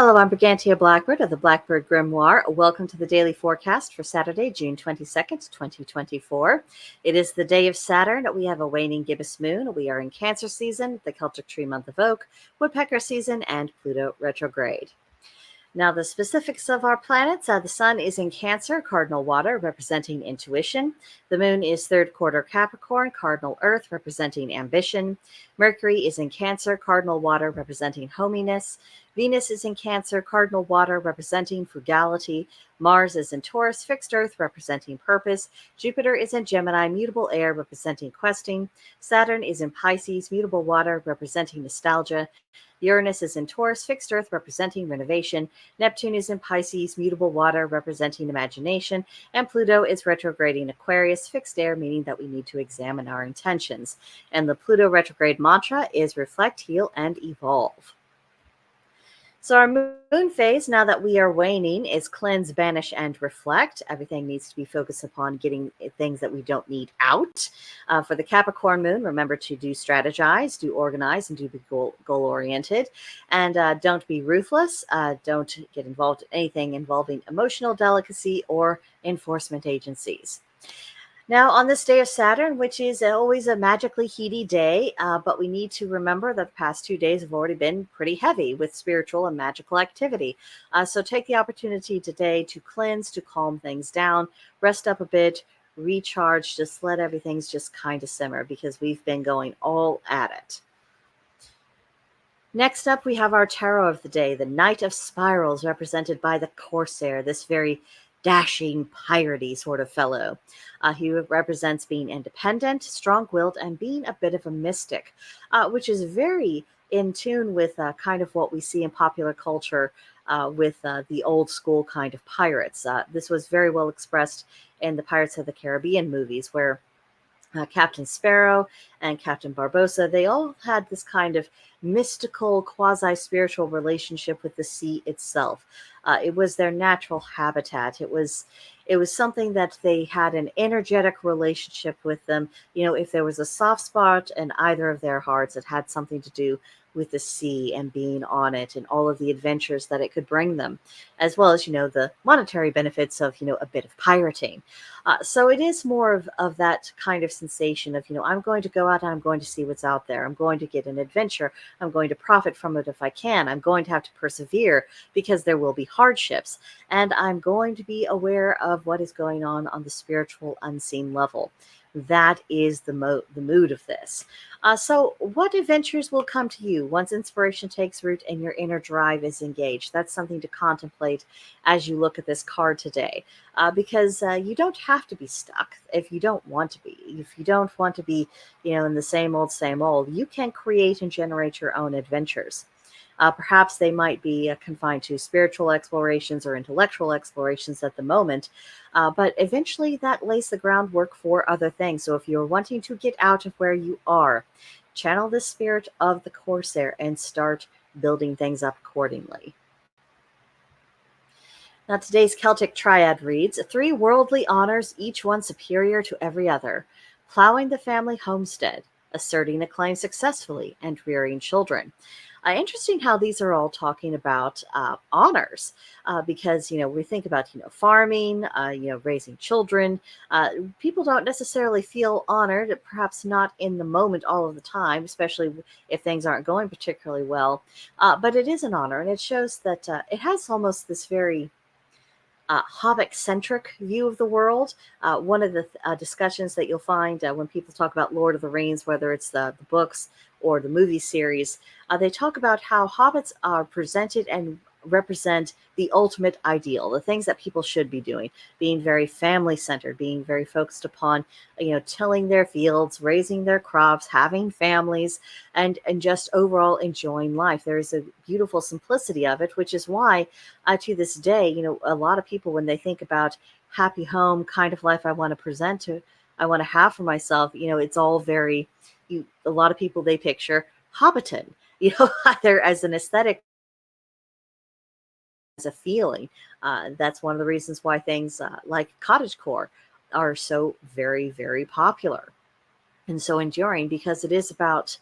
Hello, I'm Brigantia Blackbird of the Blackbird Grimoire. Welcome to the daily forecast for Saturday, June 22nd, 2024. It is the day of Saturn. We have a waning gibbous moon. We are in Cancer season, the Celtic tree month of Oak, Woodpecker season, and Pluto retrograde. Now, the specifics of our planets. The sun is in Cancer, cardinal water, representing intuition. The moon is third quarter Capricorn, cardinal earth, representing ambition. Mercury is in Cancer, cardinal water, representing hominess. Venus is in Cancer, cardinal water, representing frugality. Mars is in Taurus, fixed earth, representing purpose. Jupiter is in Gemini, mutable air, representing questing. Saturn is in Pisces, mutable water, representing nostalgia. Uranus is in Taurus, fixed earth, representing renovation. Neptune is in Pisces, mutable water, representing imagination. And Pluto is retrograding Aquarius, fixed air, meaning that we need to examine our intentions. And the Pluto retrograde mantra is reflect, heal, and evolve. So our moon phase, now that we are waning, is cleanse, banish, and reflect. Everything needs to be focused upon getting things that we don't need out. For the Capricorn moon, remember to do strategize, do organize, and do be goal-oriented. And don't be ruthless. Don't get involved in anything involving emotional delicacy or enforcement agencies. Now, on this day of Saturn, which is always a magically heady day, but we need to remember that the past 2 days have already been pretty heavy with spiritual and magical activity. So take the opportunity today to cleanse, to calm things down, rest up a bit, recharge, just let everything just kind of simmer because we've been going all at it. Next up, we have our tarot of the day, the Knight of Spirals, represented by the Corsair, this very dashing, piratey sort of fellow. He represents being independent, strong-willed, and being a bit of a mystic, which is very in tune with kind of what we see in popular culture with the old school kind of pirates. This was very well expressed in the Pirates of the Caribbean movies, where Captain Sparrow and Captain Barbossa, they all had this kind of mystical, quasi-spiritual relationship with the sea itself. It was their natural habitat. It was something that they had an energetic relationship with them. You know, if there was a soft spot in either of their hearts, it had something to do with the sea and being on it and all of the adventures that it could bring them, as well as, the monetary benefits of, a bit of pirating. So it is more of that kind of sensation of, I'm going to go out and I'm going to see what's out there. I'm going to get an adventure. I'm going to profit from it if I can. I'm going to have to persevere because there will be hardships. And I'm going to be aware of what is going on the spiritual unseen level. That is the mood of this. So what adventures will come to you once inspiration takes root and your inner drive is engaged? That's something to contemplate as you look at this card today, because you don't have to be stuck if you don't want to be. If you don't want to be, in the same old, you can create and generate your own adventures. Perhaps they might be confined to spiritual explorations or intellectual explorations at the moment, but eventually that lays the groundwork for other things. So if you're wanting to get out of where you are, channel the spirit of the Corsair and start building things up accordingly. Now, today's Celtic triad reads, 3 worldly honors, each one superior to every other. Plowing the family homestead, asserting a claim successfully, and rearing children. Interesting how these are all talking about honors, because, we think about, farming, raising children. People don't necessarily feel honored, perhaps not in the moment all of the time, especially if things aren't going particularly well. But it is an honor, and it shows that it has almost this very Hobbit-centric view of the world. One of the discussions that you'll find when people talk about Lord of the Rings, whether it's the books or the movie series, they talk about how hobbits are presented and represent the ultimate ideal, the things that people should be doing, being very family-centered, being very focused upon, tilling their fields, raising their crops, having families, and just overall enjoying life. There is a beautiful simplicity of it, which is why to this day, a lot of people, when they think about happy home kind of life I want to have for myself, it's all very, a lot of people, they picture Hobbiton, either as an aesthetic, as a feeling. That's one of the reasons why things like cottagecore are so very, very popular and so enduring, because it is about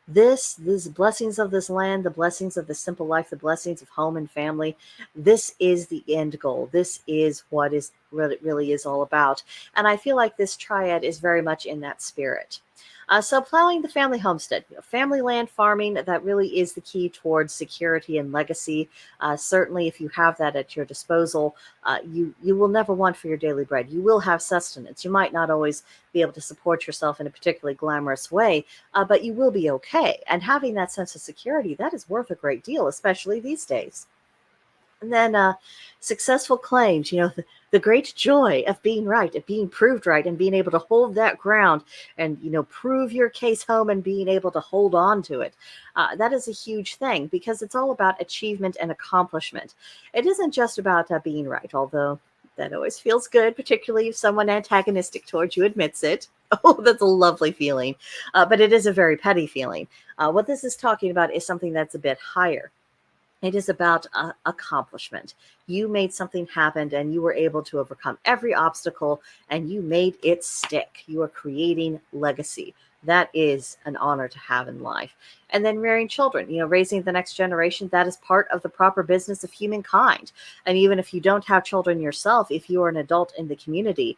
These blessings of this land, the blessings of the simple life, the blessings of home and family, this is the end goal. This is what it really is all about. And I feel like this triad is very much in that spirit. So plowing the family homestead, family land farming, that really is the key towards security and legacy. Certainly, if you have that at your disposal, you will never want for your daily bread. You will have sustenance. You might not always be able to support yourself in a particularly glamorous way, but you will be okay. And having that sense of security, that is worth a great deal, especially these days. And then successful claims, the great joy of being right, of being proved right, and being able to hold that ground and, prove your case home and being able to hold on to it. That is a huge thing because it's all about achievement and accomplishment. It isn't just about being right, although that always feels good, particularly if someone antagonistic towards you admits it. Oh, that's a lovely feeling. But it is a very petty feeling. What this is talking about is something that's a bit higher. It is about accomplishment. You made something happen and you were able to overcome every obstacle and you made it stick. You are creating legacy. That is an honor to have in life. And then rearing children, raising the next generation, that is part of the proper business of humankind. And even if you don't have children yourself, if you are an adult in the community,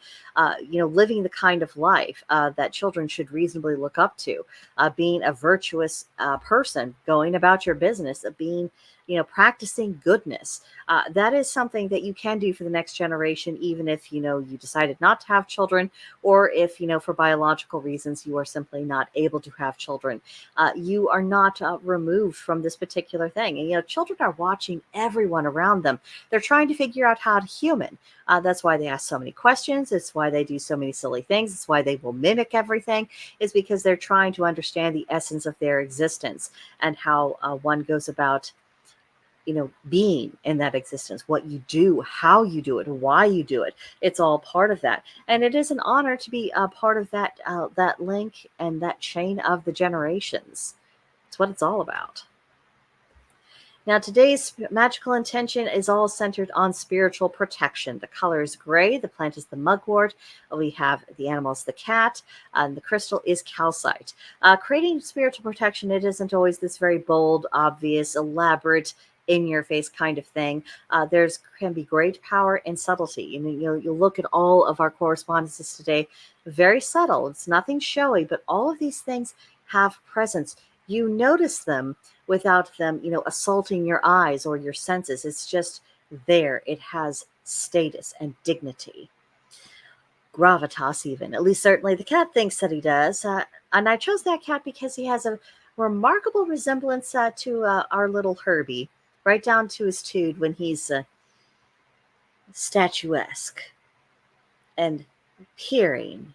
living the kind of life that children should reasonably look up to, being a virtuous person, going about your business, being practicing goodness. That is something that you can do for the next generation, even if, you decided not to have children, or if, for biological reasons, you are simply not able to have children. You are not removed from this particular thing. And, children are watching everyone around them. They're trying to figure out how to human. That's why they ask so many questions. It's why they do so many silly things. It's why they will mimic everything, is because they're trying to understand the essence of their existence and how one goes about being in that existence, what you do, how you do it, why you do it. It's all part of that. And it is an honor to be a part of that link and that chain of the generations. It's what it's all about. Now, today's magical intention is all centered on spiritual protection. The color is gray, the plant is the mugwort, we have the animals, the cat, and the crystal is calcite. Creating spiritual protection, it isn't always this very bold, obvious, elaborate, in your face kind of thing. There's can be great power in subtlety. You look at all of our correspondences today, very subtle. It's nothing showy, but all of these things have presence. You notice them without them, assaulting your eyes or your senses. It's just there. It has status and dignity, gravitas, even. At least, certainly, the cat thinks that he does. And I chose that cat because he has a remarkable resemblance to our little Herbie, right down to his tude when he's statuesque and peering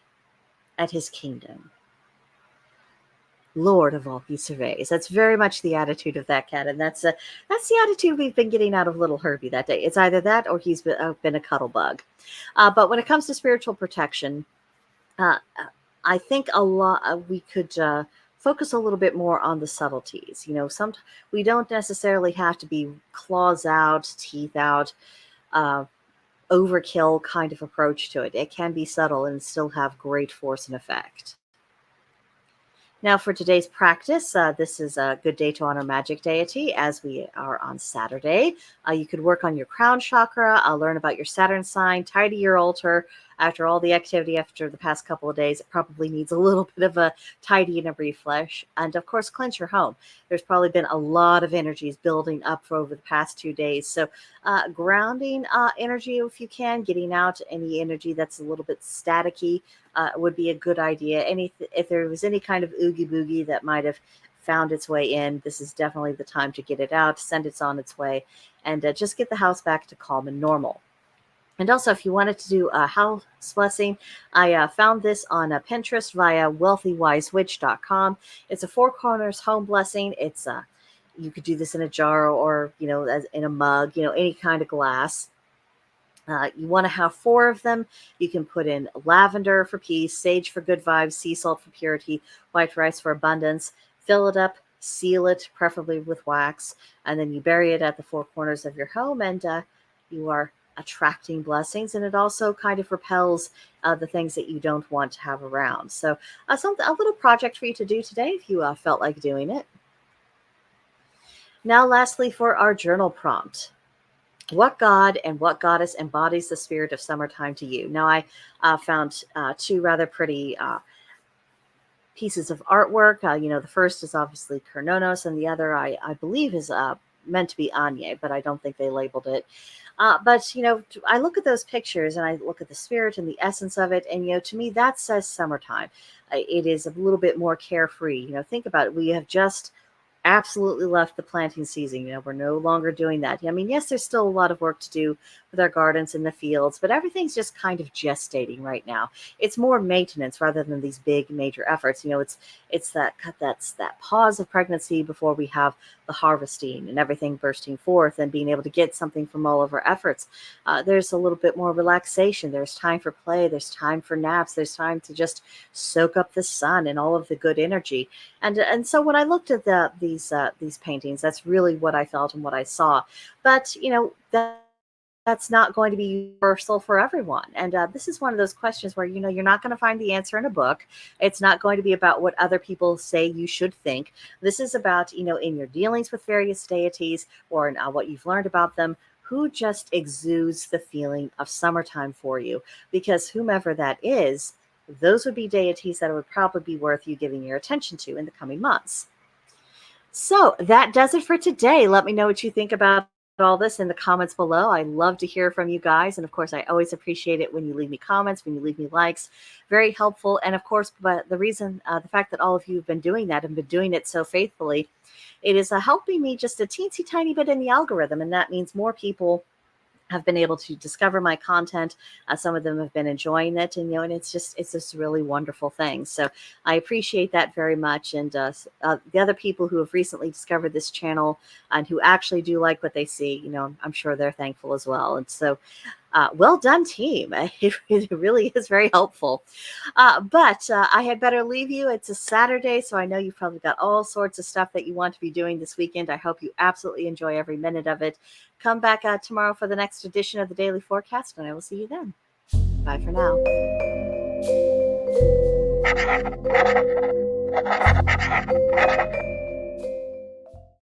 at his kingdom. Lord of all he surveys. That's very much the attitude of that cat, and that's the attitude we've been getting out of little Herbie that day. It's either that or he's been a cuddle bug. But when it comes to spiritual protection, uh, I think a lot we could focus a little bit more on the subtleties. Some we don't necessarily have to be claws out, teeth out, uh, overkill kind of approach to it. It can be subtle and still have great force and effect. Now, for today's practice, this is a good day to honor magic deity as we are on Saturday. You could work on your crown chakra, learn about your Saturn sign, tidy your altar. After all the activity after the past couple of days, it probably needs a little bit of a tidy and a refresh. And of course, cleanse your home. There's probably been a lot of energies building up for over the past 2 days. So, grounding energy, if you can, getting out any energy that's a little bit staticky would be a good idea. If there was any kind of oogie boogie that might have found its way in, this is definitely the time to get it out, send it on its way, and just get the house back to calm and normal. And also, if you wanted to do a house blessing, I found this on Pinterest via wealthywisewitch.com. It's a four corners home blessing. It's you could do this in a jar or as in a mug, any kind of glass. You want to have four of them. You can put in lavender for peace, sage for good vibes, sea salt for purity, white rice for abundance. Fill it up, seal it, preferably with wax, and then you bury it at the four corners of your home, and you are attracting blessings, and it also kind of repels the things that you don't want to have around. So, a little project for you to do today if you felt like doing it. Now, lastly, for our journal prompt. What god and what goddess embodies the spirit of summertime to you? Now, I found two rather pretty pieces of artwork. The first is obviously Kernonos, and the other, I believe, is meant to be Anye, but I don't think they labeled it. But I look at those pictures and I look at the spirit and the essence of it, and to me that says summertime. It is a little bit more carefree. Think about it. We have just absolutely left the planting season. We're no longer doing that. I mean, yes, there's still a lot of work to do with our gardens in the fields, but everything's just kind of gestating right now. It's more maintenance rather than these big major efforts. It's that pause of pregnancy before we have the harvesting and everything bursting forth and being able to get something from all of our efforts. There's a little bit more relaxation. There's time for play. There's time for naps. There's time to just soak up the sun and all of the good energy. And so when I looked at these paintings, that's really what I felt and what I saw. But that's not going to be universal for everyone. And this is one of those questions where you're not going to find the answer in a book. It's not going to be about what other people say you should think. This is about in your dealings with various deities or in what you've learned about them, who just exudes the feeling of summertime for you, because whomever that is, those would be deities that would probably be worth you giving your attention to in the coming months. So that does it for today. Let me know what you think about all this in the comments below. I love to hear from you guys. And of course, I always appreciate it when you leave me comments, when you leave me likes. Very helpful. And of course, but the fact that all of you have been doing that and been doing it so faithfully, it is helping me just a teensy tiny bit in the algorithm. And that means more people have been able to discover my content. Some of them have been enjoying it, and it's just really wonderful thing. So I appreciate that very much. And the other people who have recently discovered this channel and who actually do like what they see, I'm sure they're thankful as well. And so well done, team. It really is very helpful. But I had better leave you. It's a Saturday, so I know you've probably got all sorts of stuff that you want to be doing this weekend. I hope you absolutely enjoy every minute of it. Come back tomorrow for the next edition of the Daily Forecast, and I will see you then. Bye for now.